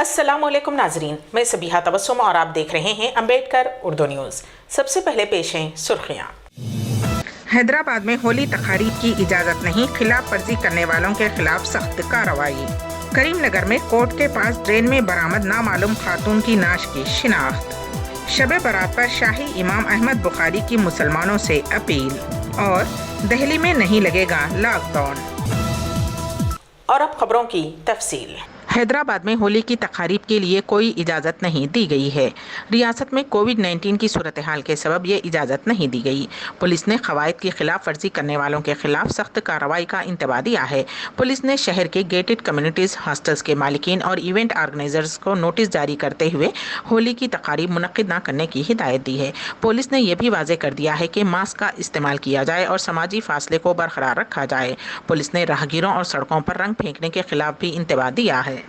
अस्सलाम वालेकुम नाजरीन, मैं सबीहा तबस्सुम और आप देख रहे हैं अम्बेडकर उर्दू न्यूज़। सबसे पहले पेश हैं सुर्खियाँ। हैदराबाद में होली तकारीब की इजाज़त नहीं, खिलाफ वर्जी करने वालों के खिलाफ सख्त कार्रवाई। करीमनगर में कोर्ट के पास ड्रेन में बरामद नामालूम खातून की नाश की शिनाख्त। शब बारात पर शाही इमाम अहमद बुखारी की मुसलमानों से अपील। और दिल्ली में नहीं लगेगा लॉकडाउन। और अब खबरों की तफसील। हैदराबाद में होली की तकारीब के लिए कोई इजाज़त नहीं दी गई है। रियासत में कोविड-19 की सूरत हाल के सबब ये इजाज़त नहीं दी गई। पुलिस ने क़वायद की खिलाफ वर्जी करने वालों के खिलाफ सख्त कार्रवाई का इंतबाह दिया है। पुलिस ने शहर के गेटेड कम्युनिटीज़ हॉस्टल्स के मालिकीन और इवेंट ऑर्गेनाइजर्स को नोटिस जारी करते हुए होली की तकारीब मुनक्किद न करने की हिदायत दी है। पुलिस ने यह भी वाज़ेह कर दिया है कि मास्क का इस्तेमाल किया जाए और समाजी फासले को बरकरार रखा जाए। पुलिस ने राहगीरों और सड़कों पर रंग फेंकने के खिलाफ भी इंतबाह दिया है।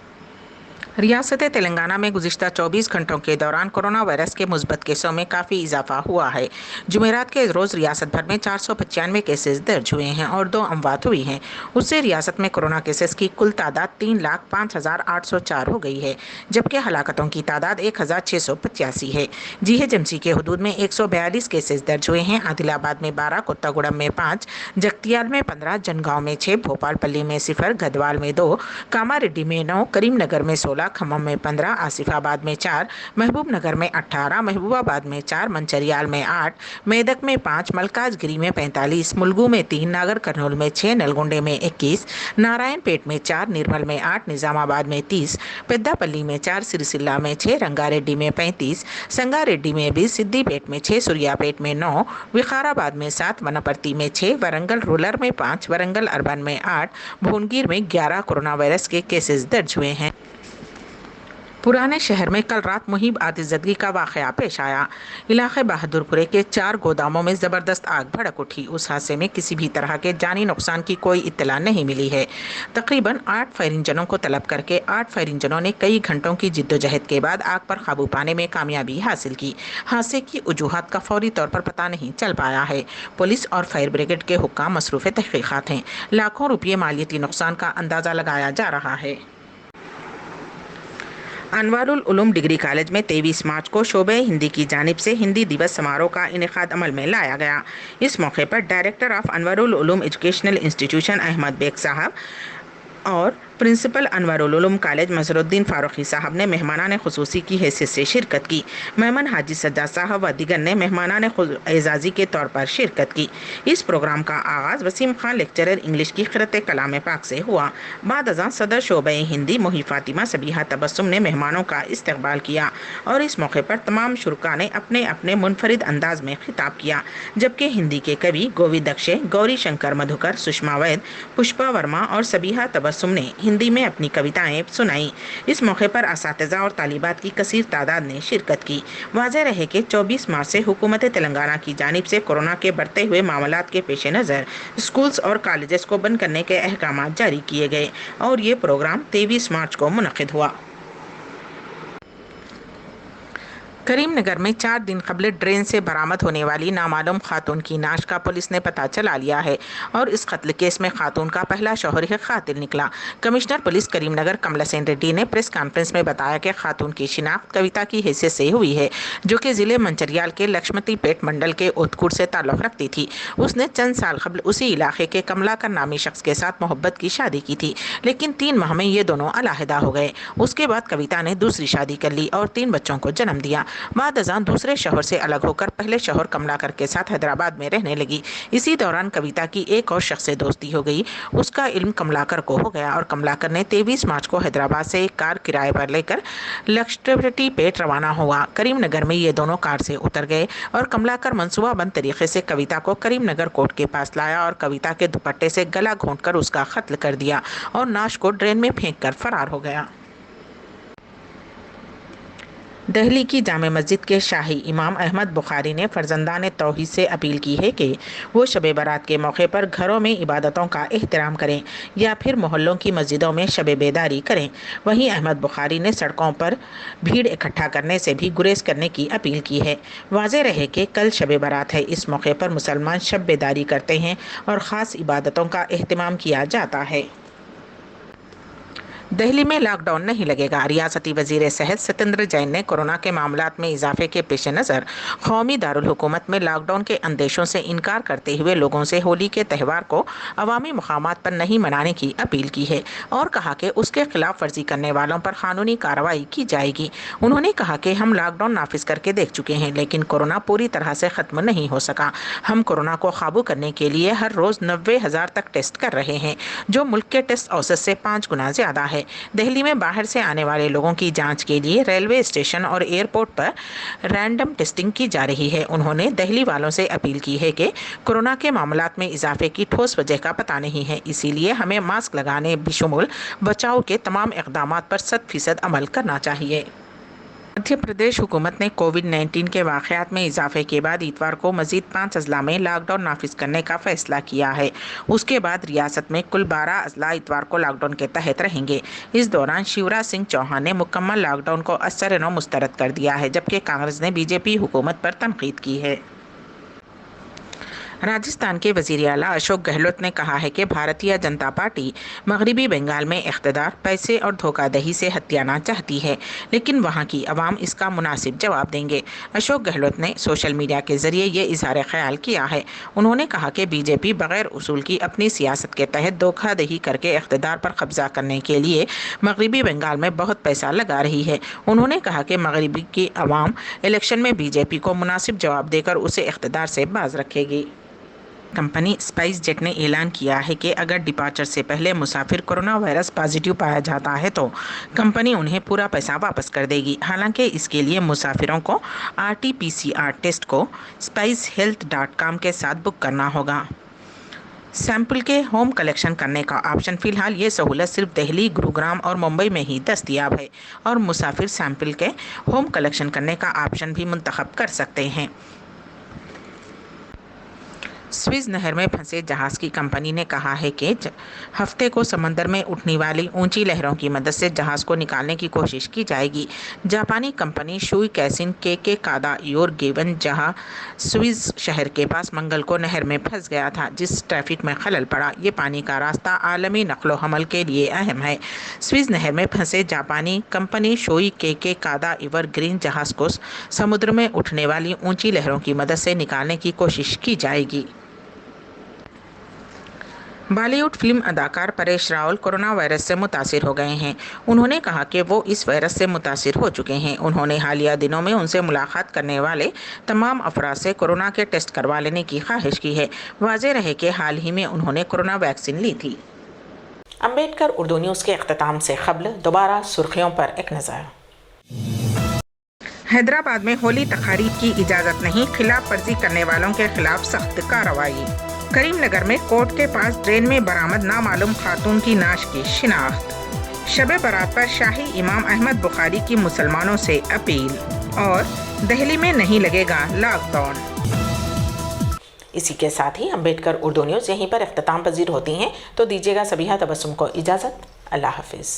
रियासत तेलंगाना में गुज़िश्ता 24 घंटों के दौरान कोरोना वायरस के मुस्बत केसों में काफ़ी इजाफा हुआ है। जुमेरात के रोज़ रियासत भर में 495 केसेस दर्ज हुए हैं और 2 अमवात हुई हैं। उससे रियासत में कोरोना केसेस की कुल तादाद 3,05,804 हो गई है, जबकि हलाकतों की तादाद 1,685 है। जीएचएमसी के हदूद में 142 केसेस दर्ज हुए हैं। आदिलाबाद में 12, कोत्तागुड़म में 5, जगतियाल में 15, जनगांव में 6, भोपालपल्ली में 0, गदवाल में 2, कामारेड्डी में 9, करीमनगर में 16, खम्मम में 15, आसिफाबाद में 4, महबूब नगर में 18, महबूबाबाद में 4, मंचरियाल में 8, मेदक में 5, मलकाजगिरी में 45, मुलगू में 3, नागर कर्नूल में 6, नलगोंडे में 21, नारायणपेट में 4, निर्मल में 8, निजामाबाद में 30, पेद्दापल्ली में 4, सिरसिल्ला में 6, रंगारेड्डी में 35, संगारेड्डी में 20, सिद्दीपेट में 6, सूर्यापेट में 9, विकाराबाद में 7, वनपर्ती में 6, वरंगल रूरल में 5, वरंगल अर्बन में 8, भुवनगिर में 11 कोरोना वायरस के केसेस दर्ज हुए हैं। पुराने शहर में कल रात मुहिब आतिशज़दगी का वाक़या पेश आया। इलाके बहादुरपुरे के 4 गोदामों में ज़बरदस्त आग भड़क उठी। उस हादसे में किसी भी तरह के जानी नुकसान की कोई इत्तला नहीं मिली है। तकरीबन 8 फायर इंजनों को तलब करके 8 फायर इंजनों ने कई घंटों की जिद्दोजहद के बाद आग पर काबू पाने में कामयाबी हासिल की। हादसे की वजूहात का फौरी तौर पर पता नहीं चल पाया है। पुलिस और फायर ब्रिगेड के हुक्काम मसरूफ़ तहक़ीक़ात हैं। लाखों रुपये मालियती नुकसान का अंदाज़ा लगाया जा रहा है। अनवारुल उलूम डिग्री कॉलेज में 23 मार्च को शोबे हिंदी की जानिब से हिंदी दिवस समारोह का इनेकाद अमल में लाया गया। इस मौके पर director of Anwarul Uloom educational institution Ahmed Baig साहब और प्रिंसिपल अनवारुल उलूम कॉलेज मज़हरुद्दीन फारूकी साहब ने मेहमानान खुसूसी की हैसियत से शिरकत की। मेहमान हाजी सज्जाद साहब व दीगर ने मेहमानान एजाज़ी के तौर पर शिरकत की। इस प्रोग्राम का आगाज़ वसीम खान लेक्चरर इंग्लिश की क़िरात कलाम पाक से हुआ। बाद अज़ां सदर शोबे हिंदी मोही फातिमा सबीहा तबस्सुम ने मेहमानों का इस्तकबाल किया और इस मौके पर तमाम शुरका ने अपने अपने मुनफरिद अंदाज में खिताब किया, जबकि हिंदी के कवि गोविंद दक्षे, गौरी शंकर मधुकर, सुषमा वैद, पुष्पा वर्मा और सबीहा तबस्सुम ने हिंदी में अपनी कविताएं सुनाई। इस मौके पर असातिज़ा और तालिबात की कसीर तादाद ने शिरकत की। वाज़ेह रहे कि 24 मार्च से हुकूमत तेलंगाना की जानिब से कोरोना के बढ़ते हुए मामलात के पेश नज़र स्कूल्स और कॉलेजेस को बंद करने के अहकाम जारी किए गए और ये प्रोग्राम 23 मार्च को मुनक़िद हुआ। करीमनगर में 4 दिन कबल ड्रेन से बरामद होने वाली नामालूम खातून की नाश का पुलिस ने पता चला लिया है और इस कत्ल केस में खातून का पहला शौहर ही कातिल निकला। कमिश्नर पुलिस करीमनगर कमलासेन रेड्डी ने प्रेस कॉन्फ्रेंस में बताया कि खातून की शिनाख्त कविता की हैसियत से हुई है, जो कि ज़िले मंचरियाल के लक्ष्मती पेट मंडल के उतकुर से ताल्लुक़ रखती थी। उसने चंद साल कबल उसी इलाके के कमलाकर नामी शख्स के साथ मोहब्बत की शादी की थी, लेकिन 3 माह में ये दोनों अलहदा हो गए। उसके बाद कविता ने दूसरी शादी कर ली और 3 बच्चों को जन्म दिया। बाद अज़ां दूसरे शौहर से अलग होकर पहले शौहर कमलाकर के साथ हैदराबाद में रहने लगी। इसी दौरान कविता की एक और शख्स से दोस्ती हो गई। उसका इल्म कमलाकर को हो गया और कमलाकर ने 23 मार्च को हैदराबाद से एक कार किराए पर लेकर लक्ष्मती पेट रवाना हुआ। करीमनगर में ये दोनों कार से उतर गए और कमलाकर मनसूबाबंद तरीके से कविता को करीमनगर कोर्ट के पास लाया और कविता के दुपट्टे से गला घोंटकर उसका कत्ल कर दिया और नाश को ड्रेन में फेंक कर फरार हो गया। दिल्ली की जामे मस्जिद के शाही इमाम अहमद बुखारी ने फर्जंदान तौहीद से अपील की है कि वो शब बारात के मौके पर घरों में इबादतों का एहतराम करें या फिर मोहल्लों की मस्जिदों में शब बेदारी करें। वहीं अहमद बुखारी ने सड़कों पर भीड़ इकट्ठा करने से भी गुरेज करने की अपील की है। वाज़ेह रहे कि कल शब बारात है, इस मौके पर मुसलमान शब बेदारी करते हैं और ख़ास इबादतों का एहतमाम किया जाता है। دہلی میں لاک ڈاؤن نہیں لگے گا۔ ریاستی وزیر صحت ستیندر جین نے کورونا کے معاملات میں اضافے کے پیش نظر قومی دارالحکومت میں لاک ڈاؤن کے اندیشوں سے انکار کرتے ہوئے لوگوں سے ہولی کے تہوار کو عوامی مقامات پر نہیں منانے کی اپیل کی ہے اور کہا کہ اس کے خلاف ورزی کرنے والوں پر قانونی کارروائی کی جائے گی۔ انہوں نے کہا کہ ہم لاک ڈاؤن نافذ کر کے دیکھ چکے ہیں لیکن کورونا پوری طرح سے ختم نہیں ہو سکا۔ ہم کورونا کو قابو کرنے کے لیے ہر روز 90,000 تک ٹیسٹ کر رہے ہیں، جو ملک کے ٹیسٹ اوسط سے 5 گنا زیادہ ہے۔ دہلی میں باہر سے آنے والے لوگوں کی جانچ کے لیے ریلوے اسٹیشن اور ایئرپورٹ پر رینڈم ٹیسٹنگ کی جا رہی ہے۔ انہوں نے دہلی والوں سے اپیل کی ہے کہ کورونا کے معاملات میں اضافے کی ٹھوس وجہ کا پتہ نہیں ہے، اسی لیے ہمیں ماسک لگانے بشمول بچاؤ کے تمام اقدامات پر 100% عمل کرنا چاہیے۔ مدھیہ پردیش حکومت نے کووڈ-19 کے واقعات میں اضافے کے بعد اتوار کو مزید 5 اضلاع میں لاک ڈاؤن نافذ کرنے کا فیصلہ کیا ہے۔ اس کے بعد ریاست میں کل 12 اضلاع اتوار کو لاک ڈاؤن کے تحت رہیں گے۔ اس دوران شیوراج سنگھ چوہان نے مکمل لاک ڈاؤن کو ازسر نو مسترد کر دیا ہے، جبکہ کانگریس نے بی جے پی حکومت پر تنقید کی ہے۔ راجستھان کے وزیر اعلیٰ اشوک گہلوت نے کہا ہے کہ بھارتیہ جنتا پارٹی مغربی بنگال میں اقتدار، پیسے اور دھوکہ دہی سے ہتھیانا چاہتی ہے، لیکن وہاں کی عوام اس کا مناسب جواب دیں گے۔ اشوک گہلوت نے سوشل میڈیا کے ذریعے یہ اظہار خیال کیا ہے۔ انہوں نے کہا کہ بی جے پی بغیر اصول کی اپنی سیاست کے تحت دھوکہ دہی کر کے اقتدار پر قبضہ کرنے کے لیے مغربی بنگال میں بہت پیسہ لگا رہی ہے۔ انہوں نے کہا کہ مغربی کی عوام الیکشن میں بی جے پی کو مناسب جواب دے کر اسے اقتدار سے باز رکھے گی۔ کمپنی اسپائس جیٹ نے اعلان کیا ہے کہ اگر ڈپارچر سے پہلے مسافر کورونا وائرس پازیٹیو پایا جاتا ہے تو کمپنی انہیں پورا پیسہ واپس کر دے گی۔ حالانکہ اس کے لیے مسافروں کو RT-PCR ٹیسٹ کو spicehealth.com کے ساتھ بک کرنا ہوگا۔ سیمپل کے ہوم کلیکشن کرنے کا آپشن فی الحال یہ سہولت صرف دہلی، گروگرام اور ممبئی میں ہی دستیاب ہے اور مسافر سیمپل کے ہوم کلیکشن کرنے کا آپشن بھی منتخب کر سکتے ہیں۔ سوئز نہر میں پھنسے جہاز کی کمپنی نے کہا ہے کہ ہفتے کو سمندر میں اٹھنے والی اونچی لہروں کی مدد سے جہاز کو نکالنے کی کوشش کی جائے گی۔ جاپانی کمپنی شوئی کیسن کے کادا یور گیون جہاز سوئز شہر کے پاس منگل کو نہر میں پھنس گیا تھا، جس ٹریفک میں خلل پڑا۔ یہ پانی کا راستہ عالمی نقل و حمل کے لیے اہم ہے۔ سوئز نہر میں پھنسے جاپانی کمپنی شوئی کے کادا ایور گرین جہاز کو سمندر میں اٹھنے والی اونچی لہروں کی مدد سے نکالنے کی کوشش کی جائے گی۔ بالی ووڈ فلم اداکار پریش راول کورونا وائرس سے متاثر ہو گئے ہیں۔ انہوں نے کہا کہ وہ اس وائرس سے متاثر ہو چکے ہیں۔ انہوں نے حالیہ دنوں میں ان سے ملاقات کرنے والے تمام افراد سے کورونا کے ٹیسٹ کروا لینے کی خواہش کی ہے۔ واضح رہے کہ حال ہی میں انہوں نے کورونا ویکسین لی تھی۔ امبیڈکر اردو نیوز کے اختتام سے قبل دوبارہ سرخیوں پر ایک نظر۔ حیدرآباد میں ہولی تقاریب کی اجازت نہیں، خلاف ورزی کرنے والوں کے خلاف سخت کارروائی۔ کریم نگر میں کورٹ کے پاس ڈرین میں برآمد نامعلوم خاتون کی نعش کی شناخت۔ شب برات پر شاہی امام احمد بخاری کی مسلمانوں سے اپیل۔ اور دہلی میں نہیں لگے گا لاک ڈاؤن۔ اسی کے ساتھ ہی امبیڈکر اردو نیوز یہیں پر اختتام پذیر ہوتی ہیں، تو دیجیے گا سبیحہ تبسم کو اجازت۔ اللہ حافظ۔